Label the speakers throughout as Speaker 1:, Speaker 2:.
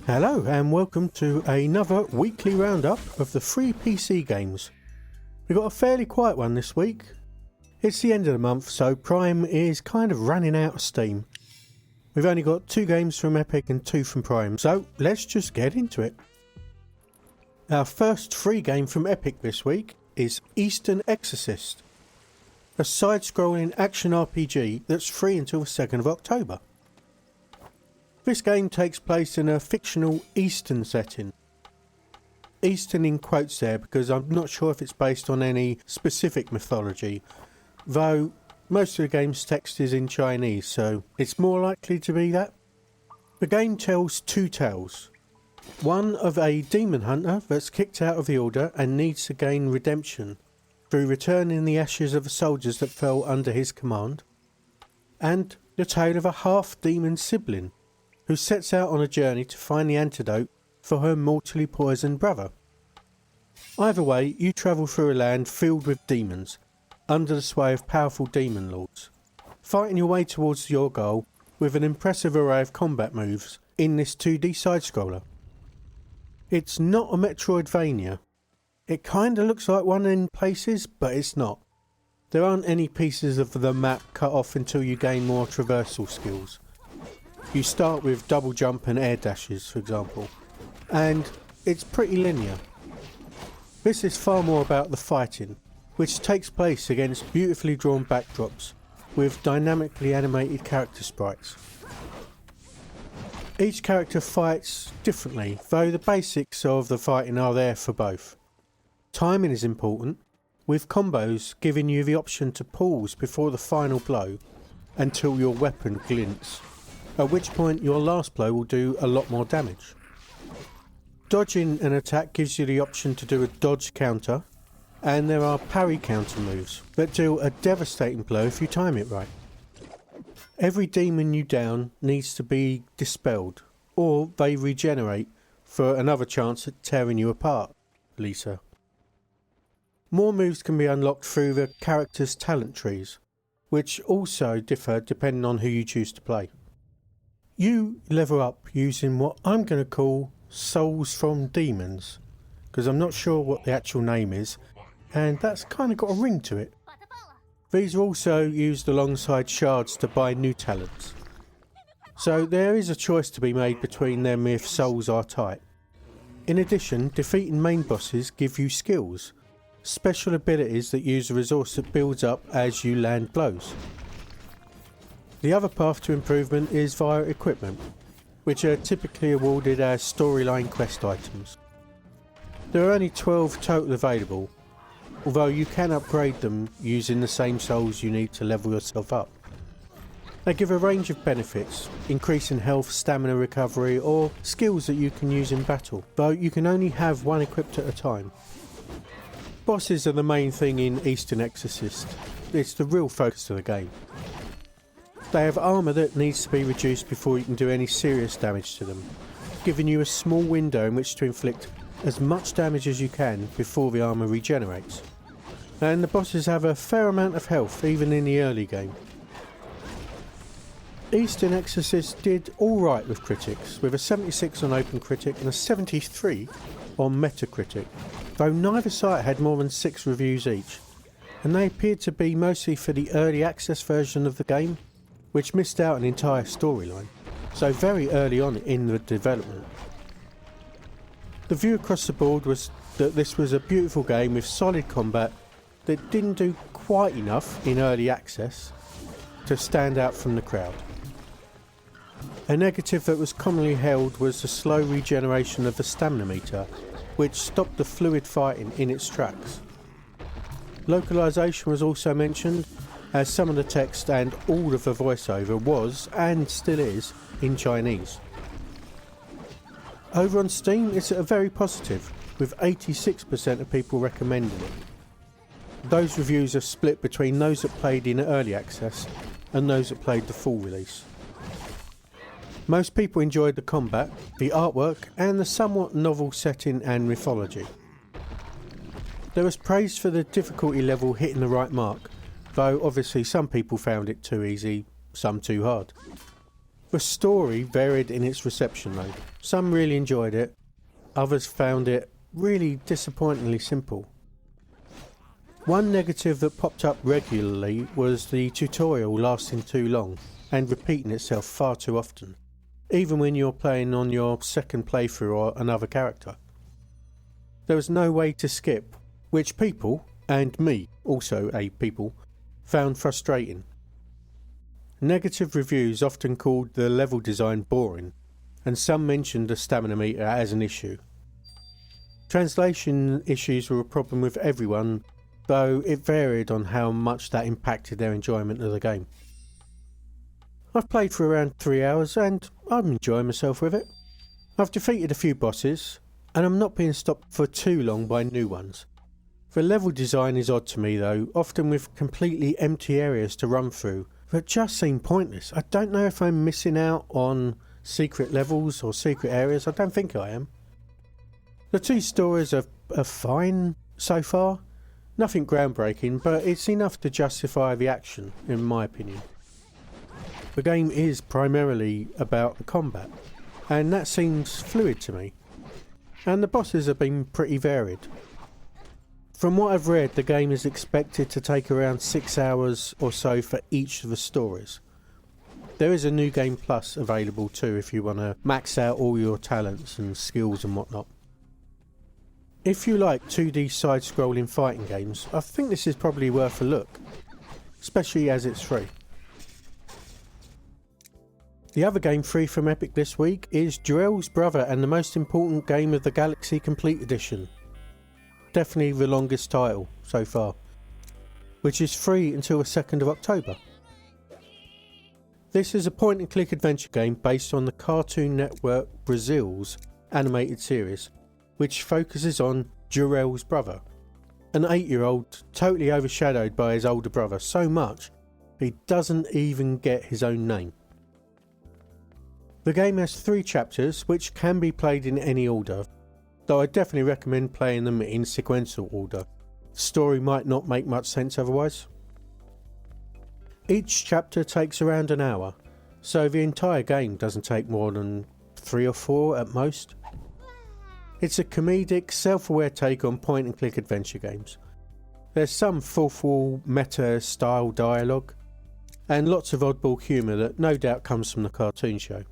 Speaker 1: Hello and welcome to another weekly roundup of the free PC games. We've got a fairly quiet one this week. It's the end of the month, so Prime is kind of running out of steam. We've only got 2 games from Epic and 2 from Prime, so let's just get into it. Our first free game from Epic this week is Exorcist, a side-scrolling action RPG that's free until the 2nd of October. This game takes place in a fictional Eastern setting. Eastern in quotes there because I'm not sure if it's based on any specific mythology, though most of the game's text is in Chinese, so it's more likely to be that. The game tells 2 tales. One of a demon hunter that's kicked out of the order and needs to gain redemption through returning the ashes of the soldiers that fell under his command, and the tale of a half-demon sibling who sets out on a journey to find the antidote for her mortally poisoned brother. Either way, you travel through a land filled with demons, under the sway of powerful demon lords, fighting your way towards your goal with an impressive array of combat moves in this 2D side-scroller. It's not a Metroidvania. It kinda looks like one in places, but it's not. There aren't any pieces of the map cut off until you gain more traversal skills. You start with double jump and air dashes, for example, and it's pretty linear. This is far more about the fighting, which takes place against beautifully drawn backdrops with dynamically animated character sprites. Each character fights differently, though the basics of the fighting are there for both. Timing is important, with combos giving you the option to pause before the final blow until your weapon glints, at which point your last blow will do a lot more damage. Dodging an attack gives you the option to do a dodge counter, and there are parry counter moves that deal a devastating blow if you time it right. Every demon you down needs to be dispelled, or they regenerate for another chance at tearing you apart, Lisa. More moves can be unlocked through the character's talent trees, which also differ depending on who you choose to play. You level up using what I'm going to call souls from demons, because I'm not sure what the actual name is, and that's kind of got a ring to it. These are also used alongside shards to buy new talents. So there is a choice to be made between them if souls are tight. In addition, defeating main bosses give you skills, special abilities that use a resource that builds up as you land blows. The other path to improvement is via equipment, which are typically awarded as storyline quest items. There are only 12 total available, although you can upgrade them using the same souls you need to level yourself up. They give a range of benefits, increasing health, stamina recovery, or skills that you can use in battle, though you can only have one equipped at a time. Bosses are the main thing in Exorcist. It's the real focus of the game. They have armour that needs to be reduced before you can do any serious damage to them, giving you a small window in which to inflict as much damage as you can before the armour regenerates. And the bosses have a fair amount of health even in the early game. Exorcist did alright with critics, with a 76 on OpenCritic and a 73 on Metacritic, though neither site had more than 6 reviews each, and they appeared to be mostly for the early access version of the game, which missed out an entire storyline, so very early on in the development. The view across the board was that this was a beautiful game with solid combat that didn't do quite enough in early access to stand out from the crowd. A negative that was commonly held was the slow regeneration of the stamina meter, which stopped the fluid fighting in its tracks. Localization was also mentioned, as some of the text and all of the voiceover was, and still is, in Chinese. Over on Steam it's very positive, with 86% of people recommending it. Those reviews are split between those that played in early access and those that played the full release. Most people enjoyed the combat, the artwork and the somewhat novel setting and mythology. There was praise for the difficulty level hitting the right mark, though obviously some people found it too easy, some too hard. The story varied in its reception though. Some really enjoyed it, others found it really disappointingly simple. One negative that popped up regularly was the tutorial lasting too long and repeating itself far too often, even when you're playing on your second playthrough or another character. There was no way to skip, which people, and me, also a people, found frustrating. Negative reviews often called the level design boring, and some mentioned the stamina meter as an issue. Translation issues were a problem with everyone, though it varied on how much that impacted their enjoyment of the game. I've played for around 3 hours and I'm enjoying myself with it. I've defeated a few bosses, and I'm not being stopped for too long by new ones. The level design is odd to me though, often with completely empty areas to run through that just seem pointless. I don't know if I'm missing out on secret levels or secret areas. I don't think I am. The two stories are fine so far. Nothing groundbreaking, but it's enough to justify the action, in my opinion. The game is primarily about the combat, and that seems fluid to me. And the bosses have been pretty varied. From what I've read, the game is expected to take around 6 hours or so for each of the stories. There is a New Game Plus available too if you want to max out all your talents and skills and whatnot. If you like 2D side-scrolling fighting games, I think this is probably worth a look, especially as it's free. The other game free from Epic this week is Jorel's Brother and the Most Important Game of the Galaxy Complete Edition. Definitely the longest title so far, which is free until the 2nd of October. This is a point and click adventure game based on the Cartoon Network Brazil's animated series, which focuses on Jorel's brother, an 8-year-old totally overshadowed by his older brother so much he doesn't even get his own name. The game has 3 chapters which can be played in any order, though I definitely recommend playing them in sequential order. The story might not make much sense otherwise. Each chapter takes around an hour, so the entire game doesn't take more than 3 or 4 at most. It's a comedic, self-aware take on point and click adventure games. There's some fourth wall meta style dialogue, and lots of oddball humour that no doubt comes from the cartoon show.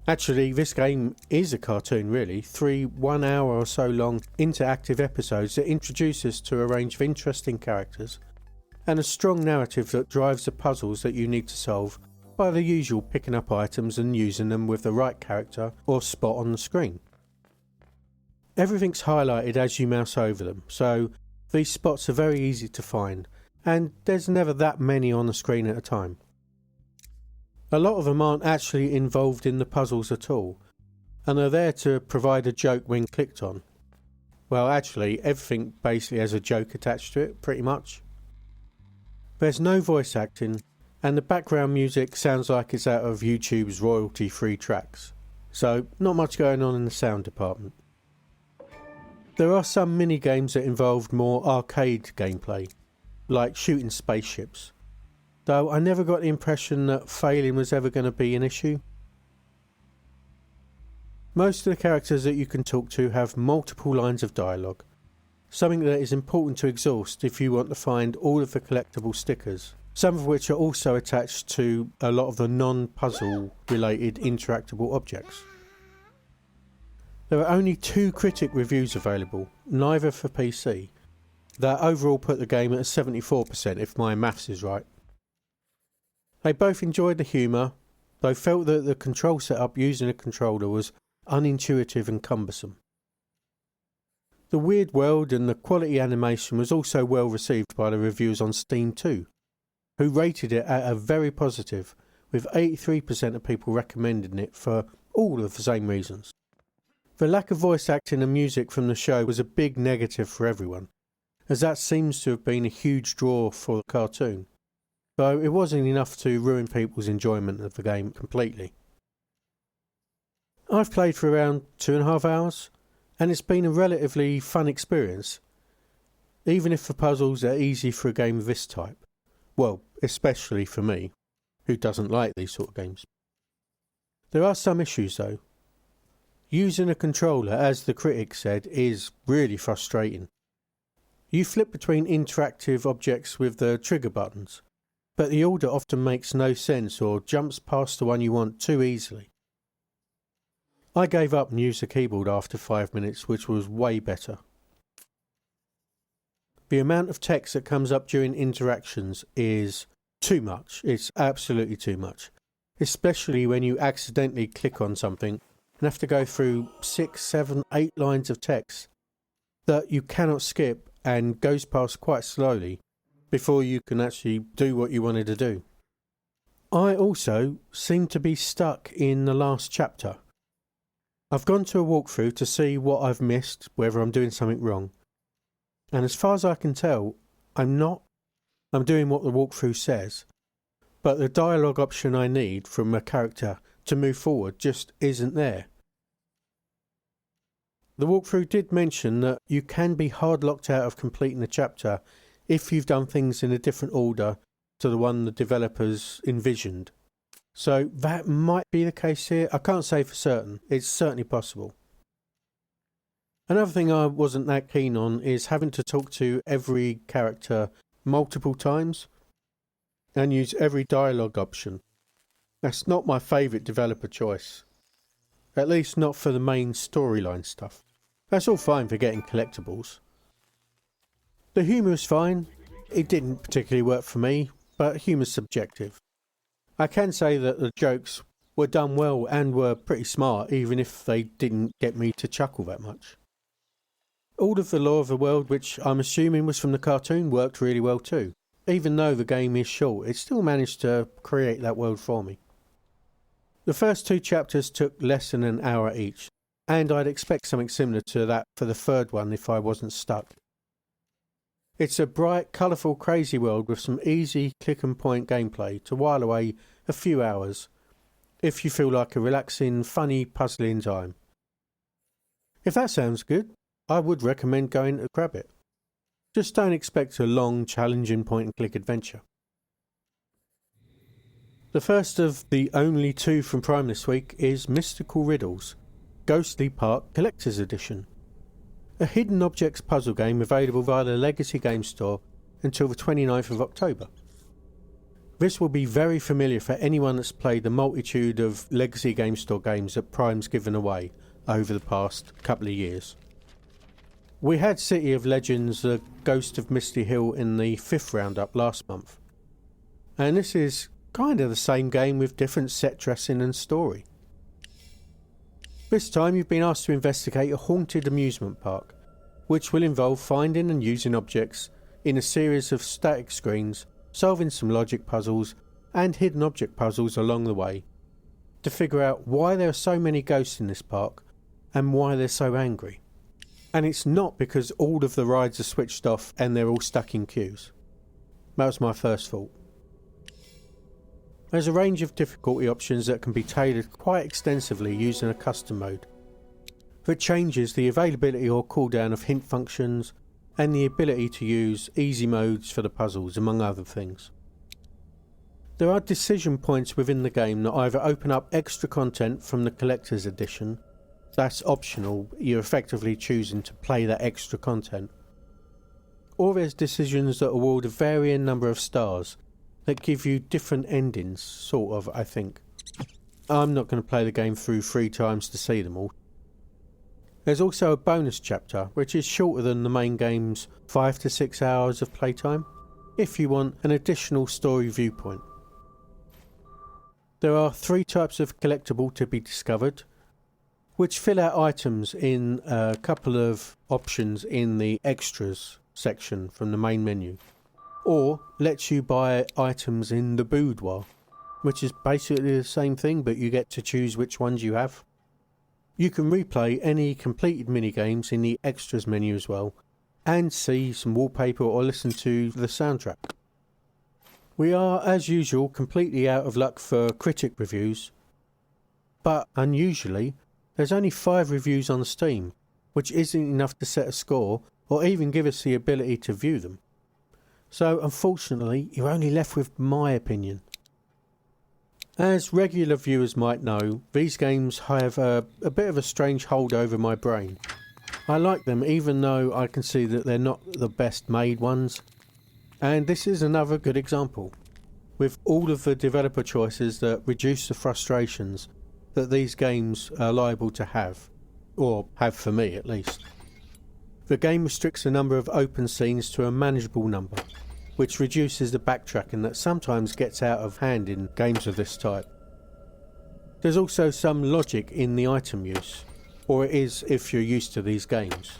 Speaker 1: Actually, this game is a cartoon really, 3 1 hour or so long interactive episodes that introduce us to a range of interesting characters, and a strong narrative that drives the puzzles that you need to solve by the usual picking up items and using them with the right character or spot on the screen. Everything's highlighted as you mouse over them, so these spots are very easy to find, and there's never that many on the screen at a time. A lot of them aren't actually involved in the puzzles at all, and are there to provide a joke when clicked on. Well, actually, everything basically has a joke attached to it, pretty much. There's no voice acting, and the background music sounds like it's out of YouTube's royalty-free tracks, so not much going on in the sound department. There are some mini-games that involved more arcade gameplay, like shooting spaceships, though I never got the impression that failing was ever going to be an issue. Most of the characters that you can talk to have multiple lines of dialogue, something that is important to exhaust if you want to find all of the collectible stickers, some of which are also attached to a lot of the non-puzzle related interactable objects. There are only 2 critic reviews available, neither for PC, that overall put the game at a 74% if my maths is right. They both enjoyed the humour, though felt that the control setup using a controller was unintuitive and cumbersome. The weird world and the quality animation was also well received by the reviewers on Steam too, who rated it at a very positive, with 83% of people recommending it for all of the same reasons. The lack of voice acting and music from the show was a big negative for everyone, as that seems to have been a huge draw for the cartoon, though it wasn't enough to ruin people's enjoyment of the game completely. I've played for around 2.5 hours, and it's been a relatively fun experience, even if the puzzles are easy for a game of this type. Well, especially for me, who doesn't like these sort of games. There are some issues though. Using a controller, as the critic said, is really frustrating. You flip between interactive objects with the trigger buttons, but the order often makes no sense or jumps past the one you want too easily. I gave up and used the keyboard after 5 minutes, which was way better. The amount of text that comes up during interactions is too much. It's absolutely too much. Especially when you accidentally click on something and have to go through 6, 7, 8 lines of text that you cannot skip and goes past quite slowly before you can actually do what you wanted to do. I also seem to be stuck in the last chapter. I've gone to a walkthrough to see what I've missed, whether I'm doing something wrong. And as far as I can tell, I'm not. I'm doing what the walkthrough says. But the dialogue option I need from a character to move forward just isn't there. The walkthrough did mention that you can be hard locked out of completing the chapter if you've done things in a different order to the one the developers envisioned. So that might be the case here. I can't say for certain. It's certainly possible. Another thing I wasn't that keen on is having to talk to every character multiple times and use every dialogue option. That's not my favourite developer choice. At least not for the main storyline stuff. That's all fine for getting collectibles. The humour is fine. It didn't particularly work for me, but humour's subjective. I can say that the jokes were done well and were pretty smart, even if they didn't get me to chuckle that much. All of the lore of the world, which I'm assuming was from the cartoon, worked really well too. Even though the game is short, it still managed to create that world for me. The first 2 chapters took less than an hour each, and I'd expect something similar to that for the third one if I wasn't stuck. It's a bright, colourful, crazy world with some easy click and point gameplay to while away a few hours, if you feel like a relaxing, funny, puzzling time. If that sounds good, I would recommend going to grab it. Just don't expect a long, challenging point and click adventure. The first of the only 2 from Prime this week is Mystical Riddles, Ghostly Park Collector's Edition. A hidden objects puzzle game available via the Legacy Game Store until the 29th of October. This will be very familiar for anyone that's played the multitude of Legacy Game Store games that Prime's given away over the past couple of years. We had City of Legends, The Ghost of Misty Hill in the 5th Roundup last month. And this is kind of the same game with different set dressing and story. This time you've been asked to investigate a haunted amusement park, which will involve finding and using objects in a series of static screens, solving some logic puzzles and hidden object puzzles along the way, to figure out why there are so many ghosts in this park and why they're so angry. And it's not because all of the rides are switched off and they're all stuck in queues. That was my first thought. There's a range of difficulty options that can be tailored quite extensively using a custom mode, that changes the availability or cooldown of hint functions and the ability to use easy modes for the puzzles, among other things. There are decision points within the game that either open up extra content from the collector's edition, that's optional, you're effectively choosing to play that extra content, or there's decisions that award a varying number of stars that give you different endings, sort of, I think. I'm not going to play the game through 3 times to see them all. There's also a bonus chapter, which is shorter than the main game's 5 to 6 hours of playtime, if you want an additional story viewpoint. There are 3 types of collectible to be discovered, which fill out items in a couple of options in the extras section from the main menu, or lets you buy items in the boudoir, which is basically the same thing, but you get to choose which ones you have. You can replay any completed minigames in the extras menu as well, and see some wallpaper or listen to the soundtrack. We are, as usual, completely out of luck for critic reviews, but unusually, there's only 5 reviews on Steam, which isn't enough to set a score or even give us the ability to view them. So unfortunately, you're only left with my opinion. As regular viewers might know, these games have a bit of a strange hold over my brain. I like them even though I can see that they're not the best made ones. And this is another good example, with all of the developer choices that reduce the frustrations that these games are liable to have, or have for me at least. The game restricts the number of open scenes to a manageable number, which reduces the backtracking that sometimes gets out of hand in games of this type. There's also some logic in the item use, or it is if you're used to these games.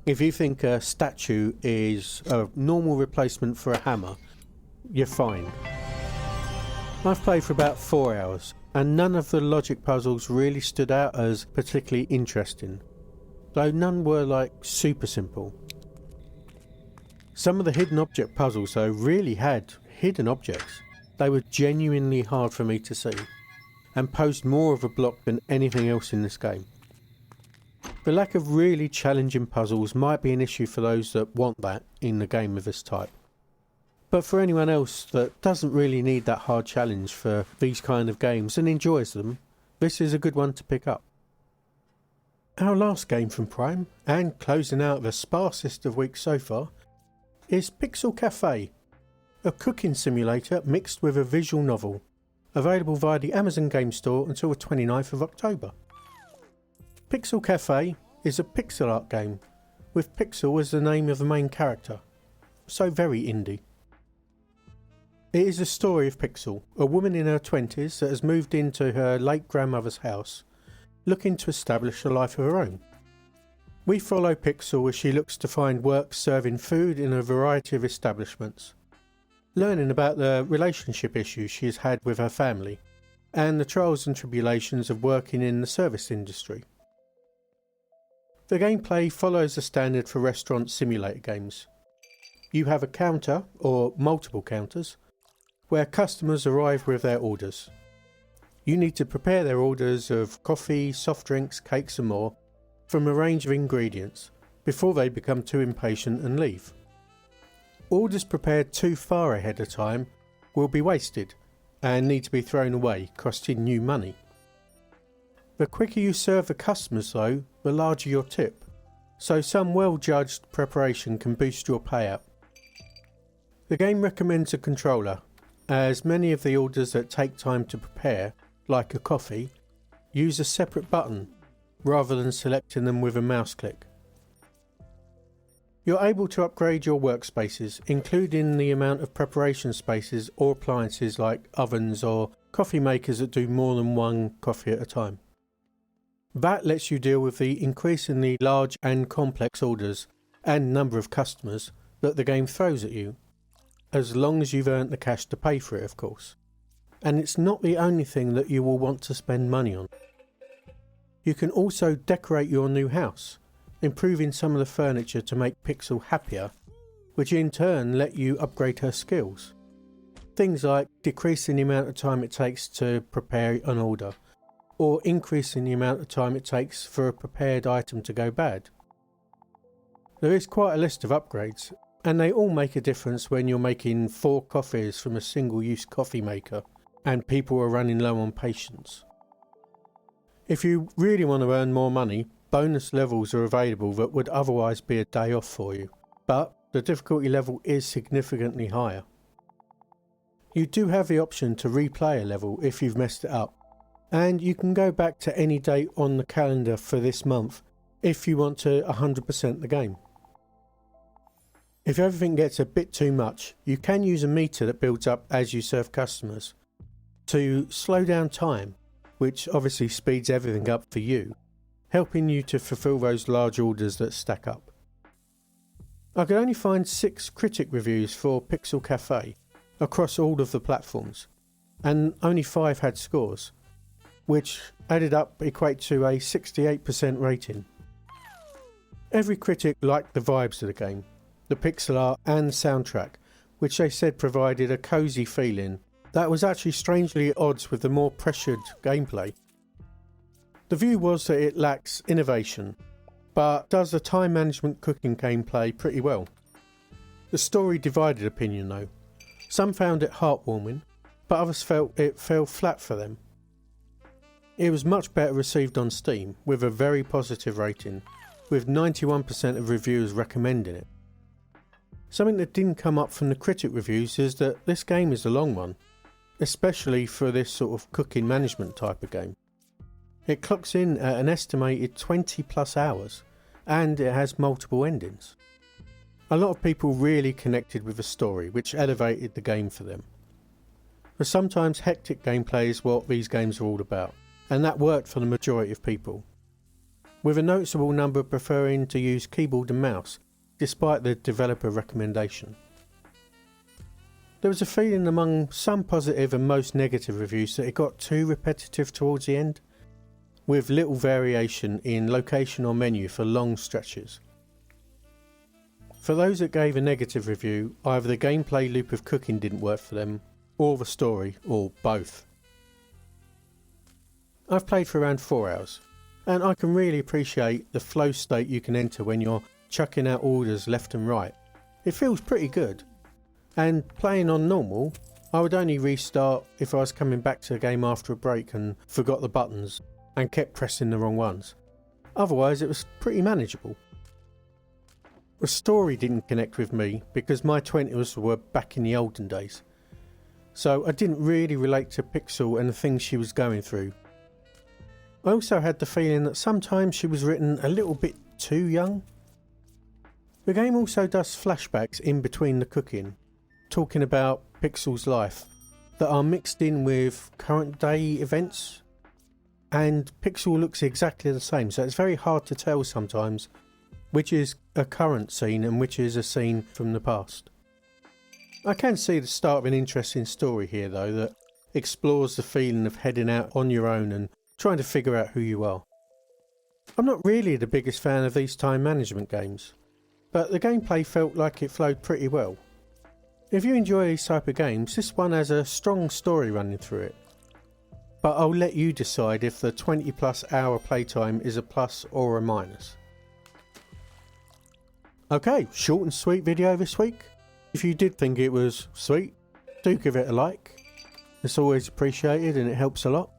Speaker 1: If you think a statue is a normal replacement for a hammer, you're fine. I've played for about 4 hours, and none of the logic puzzles really stood out as particularly interesting, though none were like super simple. Some of the hidden object puzzles though really had hidden objects. They were genuinely hard for me to see, and posed more of a block than anything else in this game. The lack of really challenging puzzles might be an issue for those that want that in a game of this type. But for anyone else that doesn't really need that hard challenge for these kind of games and enjoys them, this is a good one to pick up. Our last game from Prime, and closing out the sparsest of weeks so far, is Pixel Café, a cooking simulator mixed with a visual novel, available via the Amazon Game Store until the 29th of October. Pixel Café is a pixel art game, with Pixel as the name of the main character, so very indie. It is the story of Pixel, a woman in her 20s that has moved into her late grandmother's house, looking to establish a life of her own. We follow Pixel as she looks to find work serving food in a variety of establishments, learning about the relationship issues she has had with her family, and the trials and tribulations of working in the service industry. The gameplay follows the standard for restaurant simulator games. You have a counter, or multiple counters, where customers arrive with their orders. You need to prepare their orders of coffee, soft drinks, cakes and more from a range of ingredients before they become too impatient and leave. Orders prepared too far ahead of time will be wasted and need to be thrown away, costing you money. The quicker you serve the customers though, the larger your tip, so some well-judged preparation can boost your payout. The game recommends a controller, as many of the orders that take time to prepare, like a coffee, use a separate button rather than selecting them with a mouse click. You're able to upgrade your workspaces, including the amount of preparation spaces or appliances like ovens or coffee makers that do more than one coffee at a time. That lets you deal with the increasingly large and complex orders and number of customers that the game throws at you, as long as you've earned the cash to pay for it, of course. And it's not the only thing that you will want to spend money on. You can also decorate your new house, improving some of the furniture to make Pixel happier, which in turn let you upgrade her skills. Things like decreasing the amount of time it takes to prepare an order, or increasing the amount of time it takes for a prepared item to go bad. There is quite a list of upgrades, and they all make a difference when you're making 4 coffees from a single-use coffee maker and people are running low on patience. If you really want to earn more money, bonus levels are available that would otherwise be a day off for you, but the difficulty level is significantly higher. You do have the option to replay a level if you've messed it up, and you can go back to any date on the calendar for this month if you want to 100% the game. If everything gets a bit too much, you can use a meter that builds up as you serve customers to slow down time, which obviously speeds everything up for you, helping you to fulfill those large orders that stack up. I could only find 6 critic reviews for Pixel Café across all of the platforms, and only 5 had scores, which added up equate to a 68% rating. Every critic liked the vibes of the game, the pixel art and soundtrack, which they said provided a cosy feeling that was actually strangely at odds with the more pressured gameplay. The view was that it lacks innovation, but does the time management cooking gameplay pretty well. The story divided opinion though. Some found it heartwarming, but others felt it fell flat for them. It was much better received on Steam, with a very positive rating, with 91% of reviewers recommending it. Something that didn't come up from the critic reviews is that this game is a long one, especially for this sort of cooking management type of game. It clocks in at an estimated 20 plus hours, and it has multiple endings. A lot of people really connected with the story, which elevated the game for them. But sometimes hectic gameplay is what these games are all about, and that worked for the majority of people, with a noticeable number preferring to use keyboard and mouse, despite the developer recommendation. There was a feeling among some positive and most negative reviews that it got too repetitive towards the end, with little variation in location or menu for long stretches. For those that gave a negative review, either the gameplay loop of cooking didn't work for them, or the story, or both. I've played for around 4 hours, and I can really appreciate the flow state you can enter when you're chucking out orders left and right. It feels pretty good, and playing on normal, I would only restart if I was coming back to the game after a break and forgot the buttons and kept pressing the wrong ones. Otherwise it was pretty manageable. The story didn't connect with me because my 20s were back in the olden days, so I didn't really relate to Pixel and the things she was going through. I also had the feeling that sometimes she was written a little bit too young. The game also does flashbacks in between the cooking, talking about Pixel's life, that are mixed in with current day events, and Pixel looks exactly the same, so it's very hard to tell sometimes which is a current scene and which is a scene from the past. I can see the start of an interesting story here though, that explores the feeling of heading out on your own and trying to figure out who you are. I'm not really the biggest fan of these time management games, but the gameplay felt like it flowed pretty well. If you enjoy these type of games, this one has a strong story running through it, but I'll let you decide if the 20 plus hour playtime is a plus or a minus. Okay, short and sweet video this week. If you did think it was sweet, do give it a like. It's always appreciated and it helps a lot.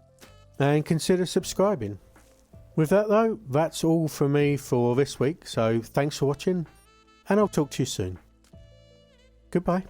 Speaker 1: And consider subscribing. With that though, that's all from me for this week, so thanks for watching, and I'll talk to you soon. Goodbye.